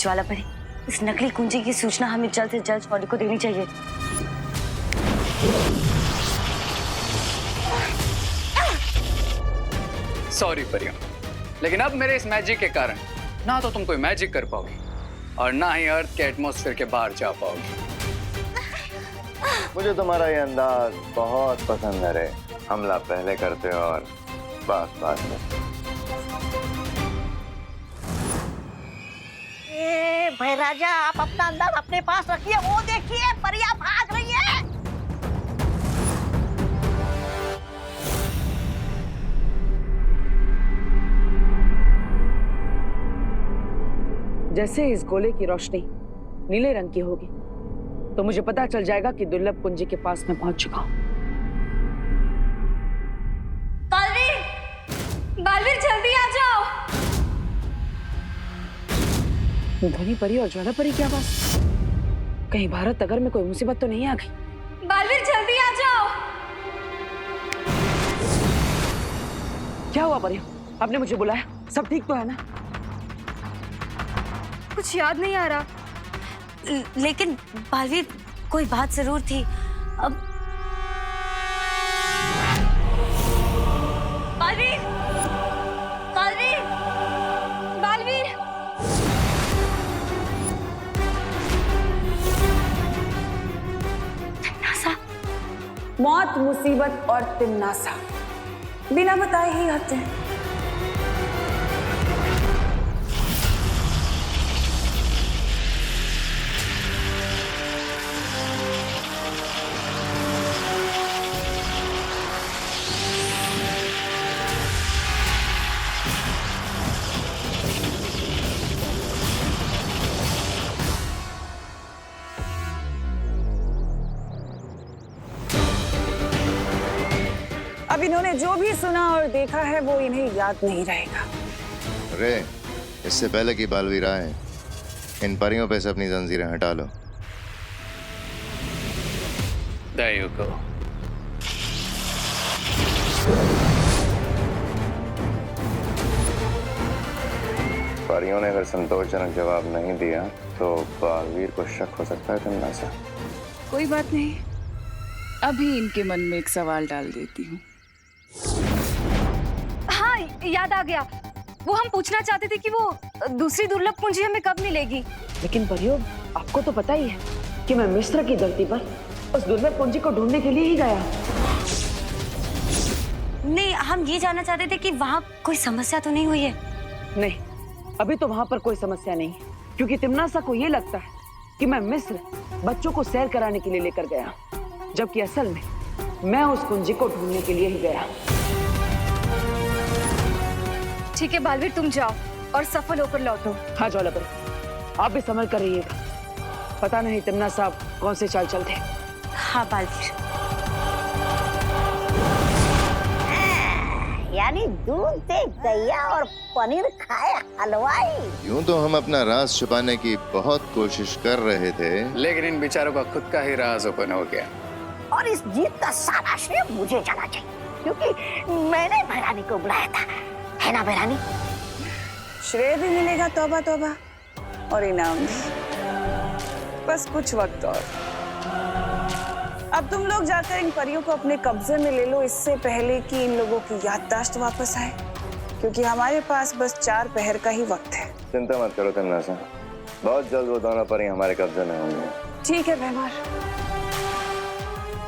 ज्वाला परी, इस नकली कुंजी की सूचना हमें जल्द से जल्द शौर्य को देनी चाहिए। सॉरी परियों, लेकिन अब मेरे इस मैजिक के कारण ना तो तुम कोई मैजिक कर पाओगी और ना ही अर्थ के एटमॉस्फेयर के बाहर जा पाओगी। मुझे तुम्हारा ये अंदाज बहुत पसंद है रे। हमला पहले करते हो और बात बात में। भाई राजा, आप अपना अंदाज अपने पास रखिए। वो देखिए, परियां भाग रही है। जैसे इस गोले की रोशनी नीले रंग की होगी तो मुझे पता चल जाएगा कि दुर्लभ कुंजी के पास मैं पहुंच चुका हूं। बालवीर, बालवीर जल्दी आ जाओ। ध्वनि परी और ज्वाला परी की आवाज। कहीं भारत नगर में कोई मुसीबत तो नहीं आ गई? बालवीर जल्दी आ जाओ। क्या हुआ परी? आपने मुझे बुलाया, सब ठीक तो है ना? कुछ याद नहीं आ रहा, लेकिन बालवीर कोई बात जरूर थी। अब बालवीर, बालवीर, बालवीर। तिम्नासा। मौत, मुसीबत और तिम्नासा बिना बताए ही आते हैं। अब इन्होंने जो भी सुना और देखा है वो इन्हें याद नहीं रहेगा। अरे, इससे पहले कि बालवीर आए, इन परियों पे से अपनी जंजीरें हटा लो। There you go. परियों ने अगर संतोषजनक जवाब नहीं दिया तो बालवीर को शक हो सकता है तिम्नासा। कोई बात नहीं, अभी इनके मन में एक सवाल डाल देती हूँ। हाँ, याद आ गया। वो हम पूछना चाहते थे कि वो दूसरी दुर्लभ कुंजी हमें कब मिलेगी। लेकिन परियों, आपको तो पता ही है कि मैं मिस्र की धरती पर उस दुर्लभ कुंजी को ढूंढने के लिए ही गया। नहीं, हम ये जानना चाहते थे कि वहाँ कोई समस्या तो नहीं हुई है। नहीं, अभी तो वहां पर कोई समस्या नहीं, क्योंकि तिम्नासा को ये लगता है कि मैं मिस्र बच्चों को सैर कराने के लिए लेकर गया, जबकि असल में मैं उस कुंजी को ढूंढने के लिए ही गया। ठीक है बालवीर, तुम जाओ और सफल होकर लौटो। हाँ ज्वाला परी, आप भी संभल कर रहिएगा। पता नहीं तिम्नासा कौन से चाल चलते। हाँ बालवीर। यानी दूध दे गैया और पनीर खाए हलवाई। यूं तो हम अपना राज छुपाने की बहुत कोशिश कर रहे थे, लेकिन इन बेचारों का खुद का ही राज ओपन हो गया। और इस जीत का सारा श्रेय मुझे जाना चाहिए, क्योंकि मैंने भैरानी को बुलाया था, है ना भैरानी? श्रेय भी मिलेगा, तौबा तौबा, और इनाम भी। बस कुछ वक्त और। अब तुम लोग जाकर इन परियों को अपने कब्जे में ले लो, इससे पहले कि इन लोगों की याददाश्त वापस आए, क्योंकि हमारे पास बस 4 पहर का ही वक्त है। चिंता मत करो तिम्नासा, बहुत जल्द वो दोनों परी हमारे कब्जे में होंगे। ठीक है भैमार,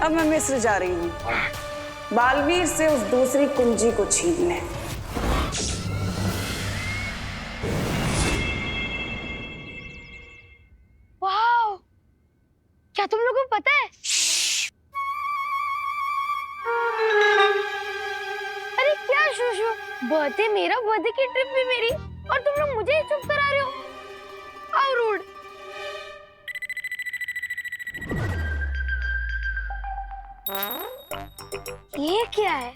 अब मैं मिस्र जा रही हूँ बालवीर से उस दूसरी कुंजी को छीनने। वाह! क्या तुम लोगों को पता है? अरे क्या शूशु, बर्थडे मेरा, बर्थडे की ट्रिप भी मेरी, और तुम लोग मुझे ही चुप करा रहे हो। How rude. ये क्या है?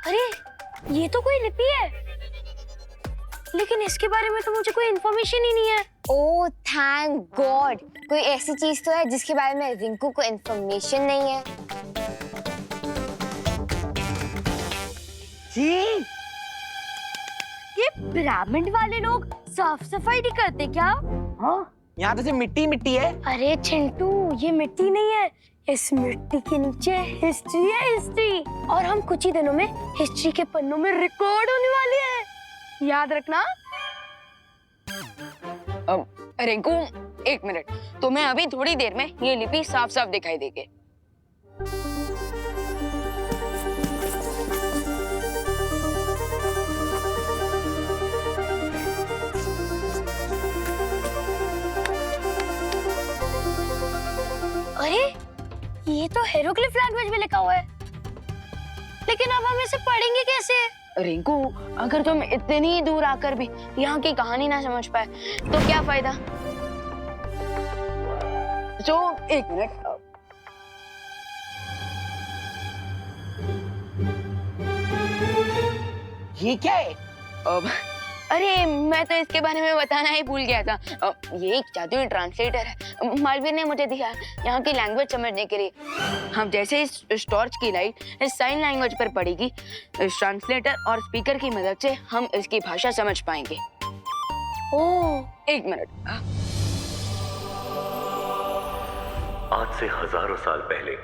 अरे ये तो कोई लिपि है, लेकिन इसके बारे में तो मुझे कोई इन्फॉर्मेशन ही नहीं है। ओह थैंक गॉड, कोई ऐसी चीज तो है जिसके बारे में रिंकू को इन्फॉर्मेशन नहीं है। जी ये पिरामिड वाले लोग साफ सफाई नहीं करते क्या? हाँ, यहाँ तो सिर्फ मिट्टी मिट्टी है। अरे चिंटू, ये मिट्टी नहीं है, इस मिट्टी के नीचे हिस्ट्री है, हिस्ट्री। और हम कुछ ही दिनों में हिस्ट्री के पन्नों में रिकॉर्ड होने वाले हैं, याद रखना। रिंकू, एक मिनट, तुम्हें अभी थोड़ी देर में ये लिपि साफ साफ दिखाई देगी। अरे ये तो हेरोग्लिफ लैंग्वेज में लिखा हुआ है, लेकिन अब हम इसे पढ़ेंगे कैसे? रिंकू, अगर तुम इतनी दूर आकर भी यहाँ की कहानी ना समझ पाए तो क्या फायदा? तो एक मिनट, ये क्या है? अरे मैं तो इसके बारे में बताना ही भूल गया था। ये एक जादुई ट्रांसलेटर है, मालवीर ने मुझे दिया यहाँ की लैंग्वेज समझने के लिए। हम जैसे इस टॉर्च की लाइट इस साइन लैंग्वेज पर पड़ेगी, इस ट्रांसलेटर और स्पीकर की मदद से हम इसकी भाषा समझ पाएंगे। ओह, एक मिनट। आज से हजारों साल पहले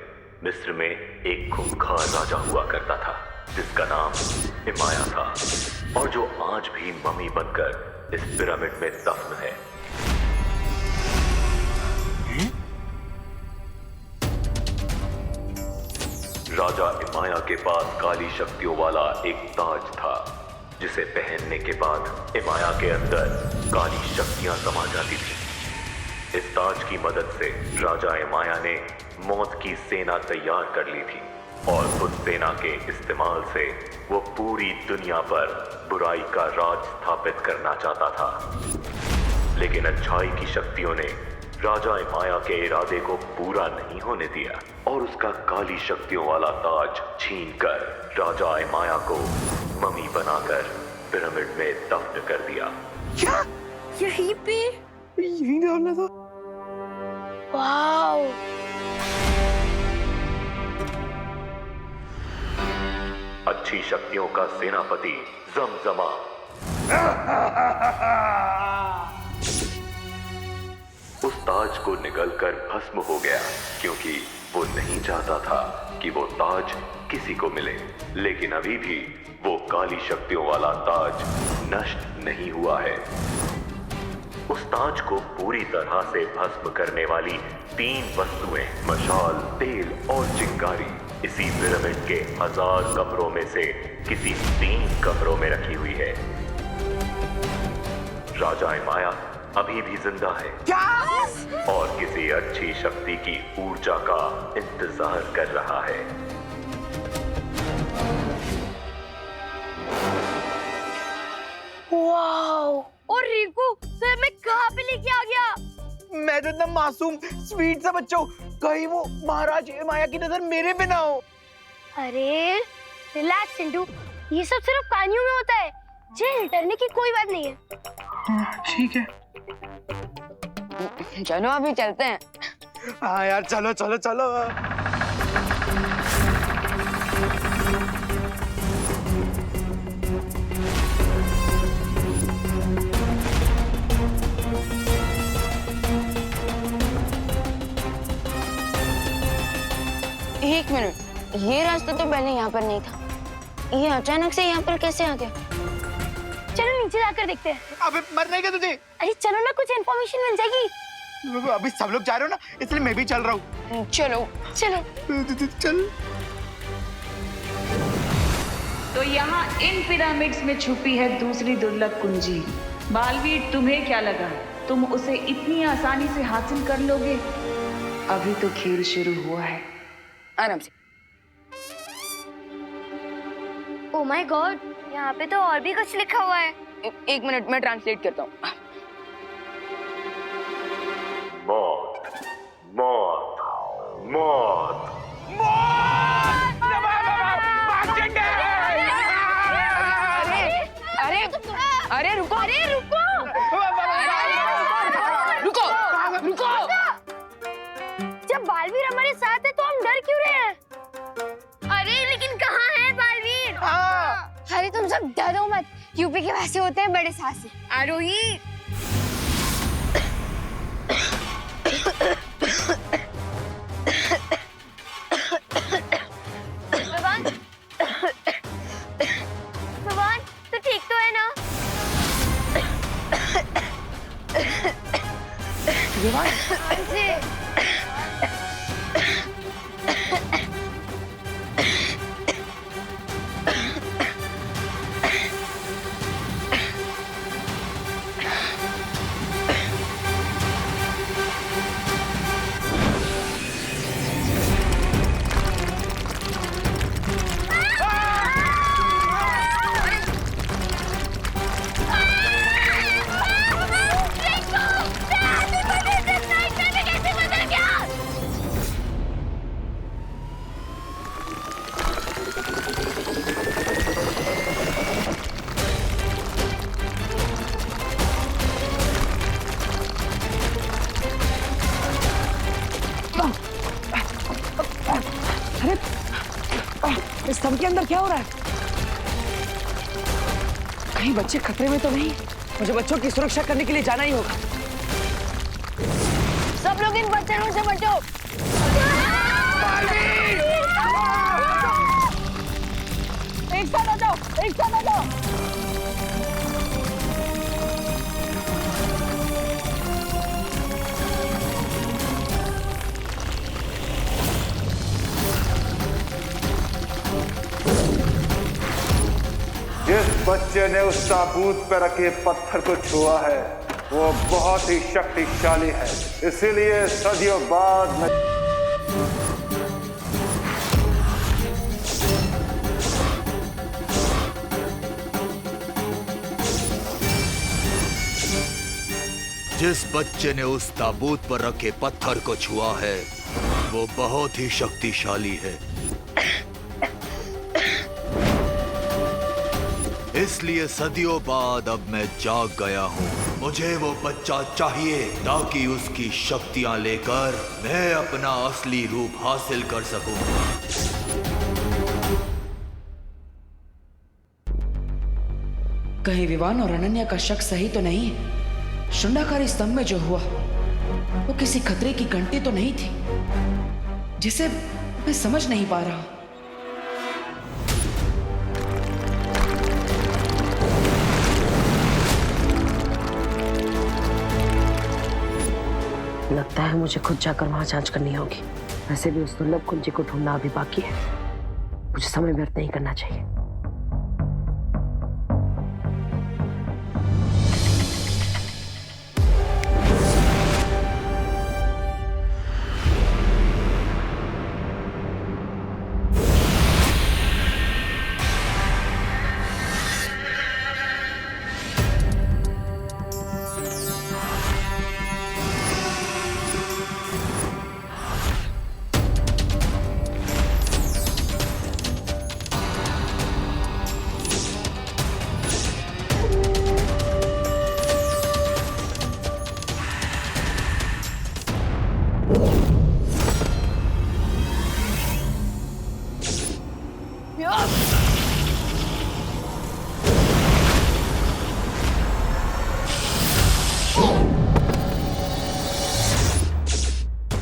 मिस्र में एक खूंखार राजा हुआ करता था जिसका नाम इमाया था और जो आज भी मम्मी बनकर इस पिरामिड में दफन है। राजा इमाया के पास काली शक्तियों वाला एक ताज था जिसे पहनने के बाद इमाया के अंदर काली शक्तियां समा जाती थी। इस ताज की मदद से राजा इमाया ने मौत की सेना तैयार कर ली थी और उस सेना के इस्तेमाल से वो पूरी दुनिया पर बुराई का राज स्थापित करना चाहता था। लेकिन अच्छाई की शक्तियों ने राजा इमाया के इरादे को पूरा नहीं होने दिया और उसका काली शक्तियों वाला ताज छीनकर राजा इमाया को मम्मी बनाकर पिरामिड में दफन कर दिया। क्या? यहीं पे? यहीं डालना था। वाओ, अच्छी शक्तियों का सेनापति जमजमा उस ताज को निगलकर भस्म हो गया क्योंकि वो नहीं चाहता था कि वो ताज किसी को मिले। लेकिन अभी भी वो काली शक्तियों वाला ताज नष्ट नहीं हुआ है। उस ताज को पूरी तरह से भस्म करने वाली 3 वस्तुएं, मशाल, तेल और चिंगारी, इसी पिरामिड के 1000 कमरों में से किसी 3 कमरों में रखी हुई है। राजा इमाया अभी भी जिंदा है। क्या? और किसी अच्छी शक्ति की ऊर्जा का इंतजार कर रहा है। वाओ, और रिंकू तो मैं कहाँ पे लेके आ गया? मैं तो इतना मासूम स्वीट सा बच्चा हूँ, कहीं वो महाराज इमाया की नजर मेरे पे ना हो। अरे रिलैक्स चिंटू, ये सब सिर्फ कहानियों में होता है, जेल डरने की कोई बात नहीं है। ठीक है। चलो अभी चलते हैं। हाँ यार, चलो चलो चलो। एक मिनट, ये रास्ता तो पहले यहाँ पर नहीं था, ये अचानक से यहाँ पर कैसे आ गया? चलो नीचे जाकर देखते हैं। अबे मरने का तुझे? अरे चलो ना, कुछ इन्फॉर्मेशन मिल जाएगी। अभी सब लोग जा रहे हो ना, इसलिए मैं भी चल रहा हूँ। चलो चलो चल। तो यहाँ इन पिरामिड्स में छुपी है दूसरी दुर्लभ कुंजी। बालवीर, तुम्हें क्या लगा तुम उसे इतनी आसानी से हासिल कर लोगे? अभी तो खेल शुरू हुआ है। आराम से। ओह माय गॉड, यहाँ पे तो और भी कुछ लिखा हुआ है। एक मिनट, मैं ट्रांसलेट करता हूँ। मौत, मौत, मौत। अरे रुको, अरे रुको। यूपी के वैसे होते हैं बड़े सासे। आरोही भगवान, भगवान तू ठीक तो है ना? जी। इस सब के अंदर क्या हो रहा है? कहीं बच्चे खतरे में तो नहीं? मुझे बच्चों की सुरक्षा करने के लिए जाना ही होगा। सब लोग इन बच्चों से बचो। एक साथ आ जाओ, एक साथ आ जाओ। जिस बच्चे ने उस ताबूत पर रखे पत्थर को छुआ है वो बहुत ही शक्तिशाली है, इसीलिए सदियों बाद में जिस बच्चे ने उस ताबूत पर रखे पत्थर को छुआ है वो बहुत ही शक्तिशाली है, इसलिए सदियों बाद अब मैं जाग गया हूँ। मुझे वो बच्चा चाहिए ताकि उसकी शक्तियाँ लेकर मैं अपना असली रूप हासिल कर सकूं। कहीं विवान और अनन्या का शक सही तो नहीं है? शुंडाकारी स्तंभ में जो हुआ वो किसी खतरे की घंटी तो नहीं थी जिसे मैं समझ नहीं पा रहा। लगता है मुझे खुद जाकर वहां जांच करनी होगी। वैसे भी उस दुर्लभ कुंजी को ढूंढना अभी बाकी है। मुझे समय व्यर्थ नहीं करना चाहिए।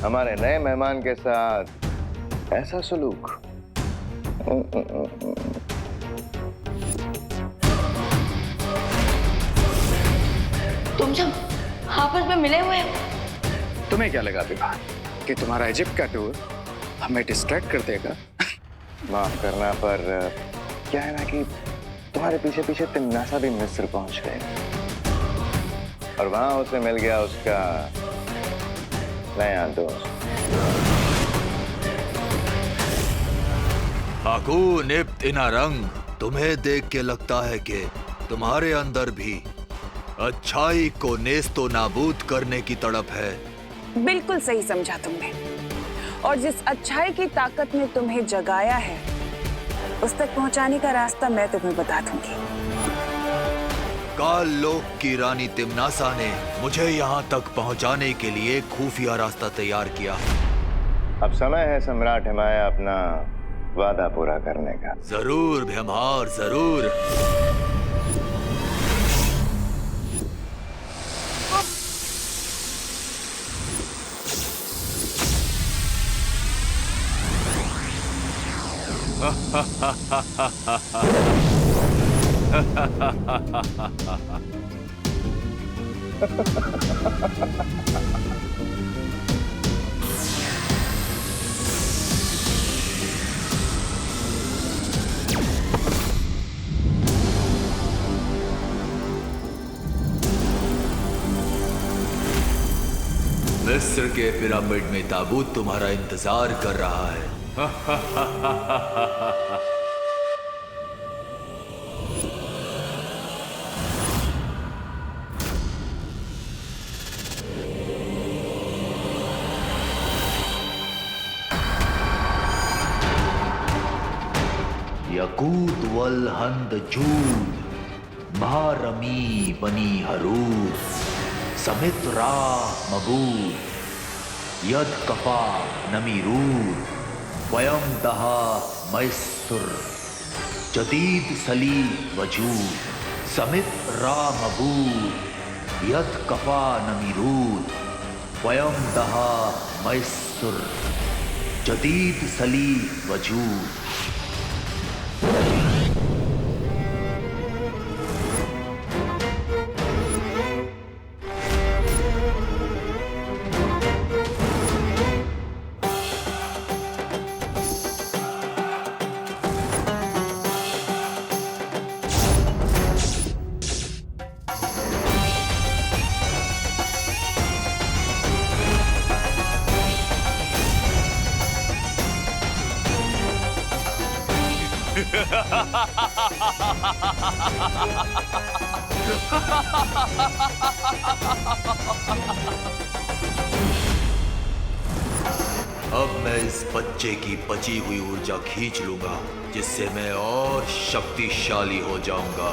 हमारे नए मेहमान के साथ ऐसा सलूक। तुम सब आपस में मिले हुए हो? तुम्हें क्या लगा विवान कि तुम्हारा इजिप्ट का टूर हमें डिस्ट्रैक्ट कर देगा? माफ करना पर क्या है ना कि तुम्हारे पीछे पीछे तिम्नासा भी मिस्र पहुंच गए और वहां उसे मिल गया उसका नया दोस्त। हाकून इब्न इनारंग, तुम्हें देख के लगता है कि तुम्हारे अंदर भी अच्छाई को नेस्तो नाबूद करने की तड़प है। बिल्कुल सही समझा तुमने। और जिस अच्छाई की ताकत ने तुम्हें जगाया है उस तक पहुंचाने का रास्ता मैं तुम्हें बता दूंगी। काल लोक की रानी तिम्नासा ने मुझे यहाँ तक पहुँचाने के लिए खुफिया रास्ता तैयार किया। अब समय है सम्राट हिमाया अपना वादा पूरा करने का। जरूर भीमहार, जरूर। मिस्र के पिरामिड में ताबूत तुम्हारा इंतजार कर रहा है। यकूत वल हंद जूद महारमी बनी हरूद समित रा मबूद यद कफा नमीरूद वयम दहा मैसुर जदीद सली वजूद समित रा मबूद यद कफा नमीरूद वयम दहा मैसुर जदीद सली वजूद। अब मैं इस बच्चे की बची हुई ऊर्जा खींच लूंगा, जिससे मैं और शक्तिशाली हो जाऊंगा।